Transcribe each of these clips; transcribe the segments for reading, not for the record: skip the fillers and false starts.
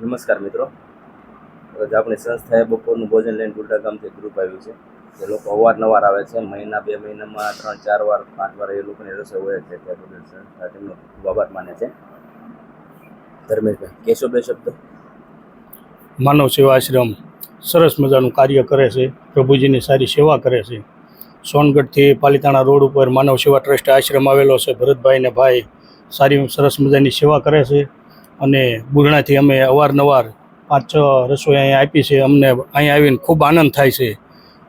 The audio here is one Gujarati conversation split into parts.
નમસ્કાર મિત્રો, આપણી સંસ્થાએ બપોરનું ભોજન લઈને ગુરડા ગામથી ગ્રુપ આવ્યું છે. એ લોકો અવારનવાર આવે છે, મહિના 2 મહિનામાં 3-4 વાર 5 વાર એ લોકોની રસોઈ હોય છે. ત્યાં બદલ સંસ્થા તેમનો ખૂબ આભાર માને છે. ધર્મેશભાઈ, કહેશો 2 શબ્દ? માનવ સેવા આશ્રમ સરસ મજાનું કાર્ય કરે છે, પ્રભુજીની સારી સેવા કરે છે. સોનગઢથી પાલીતાણા રોડ ઉપર માનવ સેવા ટ્રસ્ટ આશ્રમ આવેલો છે. ભરતભાઈ ને ભાઈ સારી સરસ મજાની સેવા કરે છે. અને બુરણાથી અમે અવારનવાર 5-6 રસોઈ અહીંયા આપી છે. અમને અહીંયા આવીને ખૂબ આનંદ થાય છે.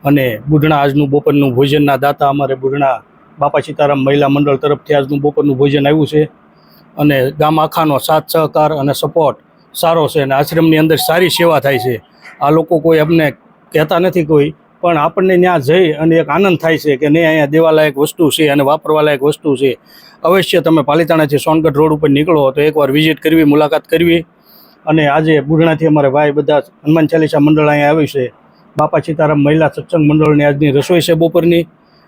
અને બુઢણા આજનું બપોરનું ભોજનના દાતા અમારે બુઢણા બાપા સીતારામ મહિલા મંડળ તરફથી આજનું બપોરનું ભોજન આવ્યું છે. અને ગામ આખાનો સાથ સહકાર અને સપોર્ટ સારો છે. અને આશ્રમની અંદર સારી સેવા થાય છે. આ લોકો કોઈ અમને કહેતા નથી કોઈ, પણ આપણને ત્યાં જઈ અને એક આનંદ થાય છે કે નહીં, અહીંયા દેવાલાયક વસ્તુ છે અને વાપરવાલાયક વસ્તુ છે. અવશ્ય તમે પાલીતાણાથી સોનગઢ રોડ ઉપર નીકળો તો એકવાર વિઝિટ કરવી, મુલાકાત કરવી. અને આજે બુઢણાથી અમારે ભાઈ બધા હનુમાન ચાલીસા મંડળ અહીંયા આવ્યું છે. બાપા સીતારામ મહિલા સત્સંગ મંડળની આજની રસોઈ છે બપોરની.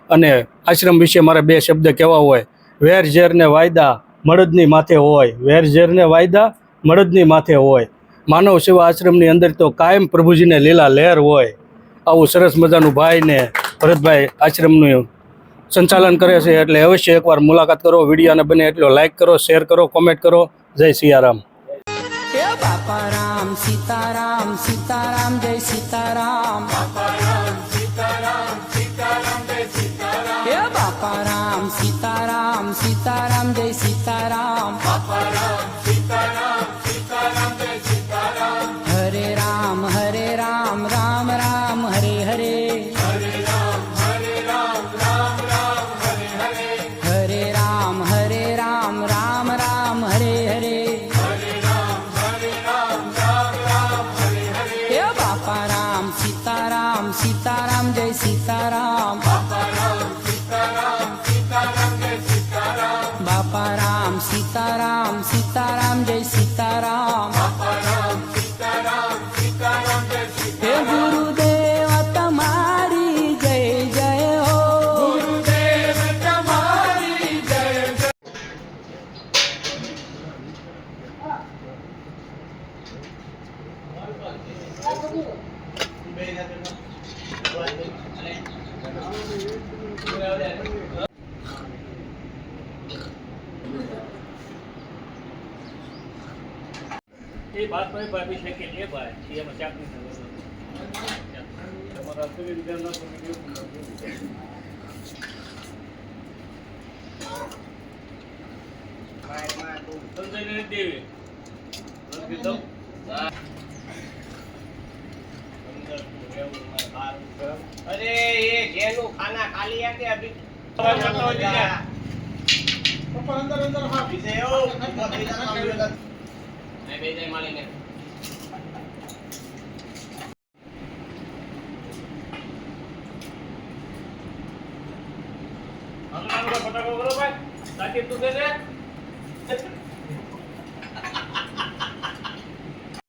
અને આશ્રમ વિશે મારે 2 શબ્દ કહેવા હોય. વેર ઝેરને વાયદા મળદની માથે હોય, વેર ઝેરને વાયદા મળદની માથે હોય. માનવ સેવા આશ્રમની અંદર તો કાયમ પ્રભુજીને લીલા લહેર હોય. આવું સરસ મજાનું ભાઈ ને ભરતભાઈ આશ્રમનું સંચાલન કરે છે. એટલે અવશ્ય એકવાર મુલાકાત કરો. વિડીયોને બને એટલો લાઈક કરો, શેર કરો, કોમેન્ટ કરો. જય સિયારામ. બાપા રામ સીતારામ સીતારામ જય સીતારામ. બાપા રામ સીતારામ સીતારામ જય સીતારામ. હે બાપા રામ સીતારામ સીતારામ જય સીતારામ. બાપા રામ સીતારામ સીતારામ જય સીતારામ. હરે રામ રામ રામ હરે હરે. હરે રામ રામ રામ હરે હરે. હરે રામ રામ રામ હરે હરે. સીતારામ સીતારામ જય સીતારામ. બાપા રામ સીતારામ સીતારામ જય સીતારામ. બાપા રામ સીતારામ સીતારામ જય સીતારામ. બાપા રામ સીતારામ સીતારામ જય સીતારામ. હે ગુરુદેવ તમારી જય જય હો. ગુરુદેવ તમારી જય જય. એ બાત ભાઈ છે કે એ ભાઈ એમાં ચાકરી તમારા શરીર વિધાનના સંજય દેવી अरे ये जेलू खाना खाली है क्या अभी? अंदर अंदर हाँ पीछे हो नहीं भेजे मालिक ने फटाफट करो भाई ताकि तू दे दे